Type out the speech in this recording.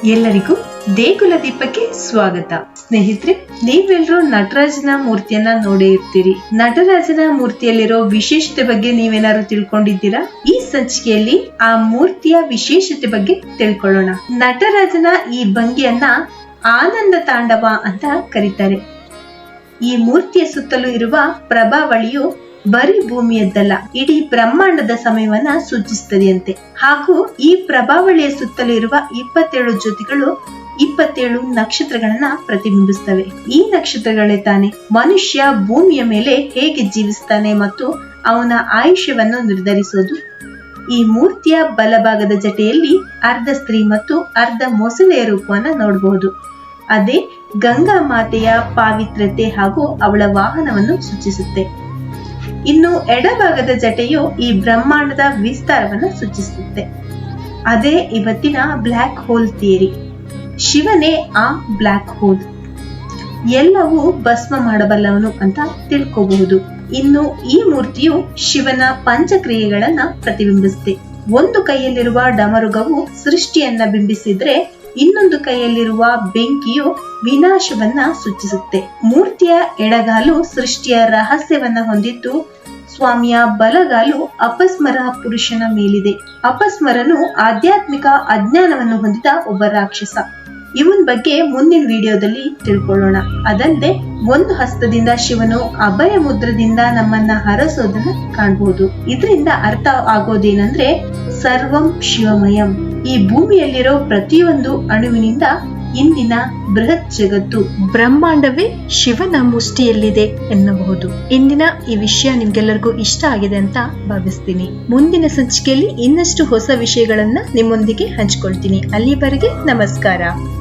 ಎಲ್ಲರಿಗೂ ದೇಗುಲ ದೀಪಕ್ಕೆ ಸ್ವಾಗತ. ಸ್ನೇಹಿತರೆ, ನೀವೆಲ್ಲರೂ ನಟರಾಜನ ಮೂರ್ತಿಯನ್ನ ನೋಡೇ ಇರ್ತೀರಿ. ನಟರಾಜನ ಮೂರ್ತಿಯಲ್ಲಿರೋ ವಿಶೇಷತೆ ಬಗ್ಗೆ ನೀವೇನಾದ್ರು ತಿಳ್ಕೊಂಡಿದ್ದೀರಾ? ಈ ಸಂಚಿಕೆಯಲ್ಲಿ ಆ ಮೂರ್ತಿಯ ವಿಶೇಷತೆ ಬಗ್ಗೆ ತಿಳ್ಕೊಳ್ಳೋಣ. ನಟರಾಜನ ಈ ಭಂಗಿಯನ್ನ ಆನಂದ ತಾಂಡವ ಅಂತ ಕರೀತಾರೆ. ಈ ಮೂರ್ತಿಯ ಸುತ್ತಲೂ ಇರುವ ಪ್ರಭಾವಳಿಯು ಬರೀ ಭೂಮಿಯದ್ದಲ್ಲ, ಇಡೀ ಬ್ರಹ್ಮಾಂಡದ ಸಮಯವನ್ನ ಸೂಚಿಸುತ್ತದೆಯಂತೆ. ಹಾಗೂ ಈ ಪ್ರಭಾವಳಿಯ ಸುತ್ತಲೂ ಇರುವ 27 ಜ್ಯೋತಿಗಳು 27 ನಕ್ಷತ್ರಗಳನ್ನ ಪ್ರತಿಬಿಂಬಿಸ್ತವೆ. ಈ ನಕ್ಷತ್ರಗಳೇ ತಾನೆ ಮನುಷ್ಯ ಭೂಮಿಯ ಮೇಲೆ ಹೇಗೆ ಜೀವಿಸ್ತಾನೆ ಮತ್ತು ಅವನ ಆಯುಷ್ಯವನ್ನು ನಿರ್ಧರಿಸೋದು. ಈ ಮೂರ್ತಿಯ ಬಲಭಾಗದ ಜಟೆಯಲ್ಲಿ ಅರ್ಧ ಸ್ತ್ರೀ ಮತ್ತು ಅರ್ಧ ಮೊಸಳೆಯ ರೂಪವನ್ನ ನೋಡಬಹುದು. ಅದೇ ಗಂಗಾ ಮಾತೆಯ ಪಾವಿತ್ರತೆ ಹಾಗೂ ಅವಳ ವಾಹನವನ್ನು ಸೂಚಿಸುತ್ತೆ. ಇನ್ನು ಎಡಭಾಗದ ಜಟೆಯು ಈ ಬ್ರಹ್ಮಾಂಡದ ವಿಸ್ತಾರವನ್ನು ಸೂಚಿಸುತ್ತೆ. ಅದೇ ಇವತ್ತಿನ ಬ್ಲ್ಯಾಕ್ ಹೋಲ್ ಥಿಯರಿ. ಶಿವನೇ ಆ ಬ್ಲ್ಯಾಕ್ ಹೋಲ್. ಎಲ್ಲವೂ ಭಸ್ಮ ಮಾಡಬಲ್ಲವನು ಅಂತ ತಿಳ್ಕೋಬಹುದು. ಇನ್ನು ಈ ಮೂರ್ತಿಯು ಶಿವನ ಪಂಚಕ್ರಿಯೆಗಳನ್ನ ಪ್ರತಿಬಿಂಬಿಸುತ್ತೆ. ಒಂದು ಕೈಯಲ್ಲಿರುವ ಡಮರುಗವು ಸೃಷ್ಟಿಯನ್ನ ಬಿಂಬಿಸಿದ್ರೆ, ಇನ್ನೊಂದು ಕೈಯಲ್ಲಿರುವ ಬೆಂಕಿಯು ವಿನಾಶವನ್ನ ಸೂಚಿಸುತ್ತೆ. ಮೂರ್ತಿಯ ಎಡಗಾಲು ಸೃಷ್ಟಿಯ ರಹಸ್ಯವನ್ನ ಹೊಂದಿದ್ದು, ಸ್ವಾಮಿಯ ಬಲಗಾಲು ಅಪಸ್ಮರ ಪುರುಷನ ಮೇಲಿದೆ. ಅಪಸ್ಮರನು ಆಧ್ಯಾತ್ಮಿಕ ಅಜ್ಞಾನವನ್ನು ಹೊಂದಿದ ಒಬ್ಬ ರಾಕ್ಷಸ. ಇವನ್ ಬಗ್ಗೆ ಮುಂದಿನ ವಿಡಿಯೋದಲ್ಲಿ ತಿಳ್ಕೊಳ್ಳೋಣ. ಅದಲ್ಲದೆ ಒಂದು ಹಸ್ತದಿಂದ ಶಿವನು ಅಭಯ ಮುದ್ರದಿಂದ ನಮ್ಮನ್ನ ಹರಸೋದನ್ನ ಕಾಣಬಹುದು. ಇದರಿಂದ ಅರ್ಥ ಆಗೋದೇನಂದ್ರೆ, ಸರ್ವಂ ಶಿವಮಯಂ. ಈ ಭೂಮಿಯಲ್ಲಿರೋ ಪ್ರತಿಯೊಂದು ಅಣುವಿನಿಂದ ಇಂದಿನ ಬೃಹತ್ ಜಗತ್ತು, ಬ್ರಹ್ಮಾಂಡವೇ ಶಿವನ ಮುಷ್ಟಿಯಲ್ಲಿದೆ ಎನ್ನಬಹುದು. ಇಂದಿನ ಈ ವಿಷಯ ನಿಮ್ಗೆಲ್ಲರಿಗೂ ಇಷ್ಟ ಆಗಿದೆ ಅಂತ ಭಾವಿಸ್ತೀನಿ. ಮುಂದಿನ ಸಂಚಿಕೆಯಲ್ಲಿ ಇನ್ನಷ್ಟು ಹೊಸ ವಿಷಯಗಳನ್ನ ನಿಮ್ಮೊಂದಿಗೆ ಹಂಚ್ಕೊಳ್ತೀನಿ. ಅಲ್ಲಿವರೆಗೆ ನಮಸ್ಕಾರ.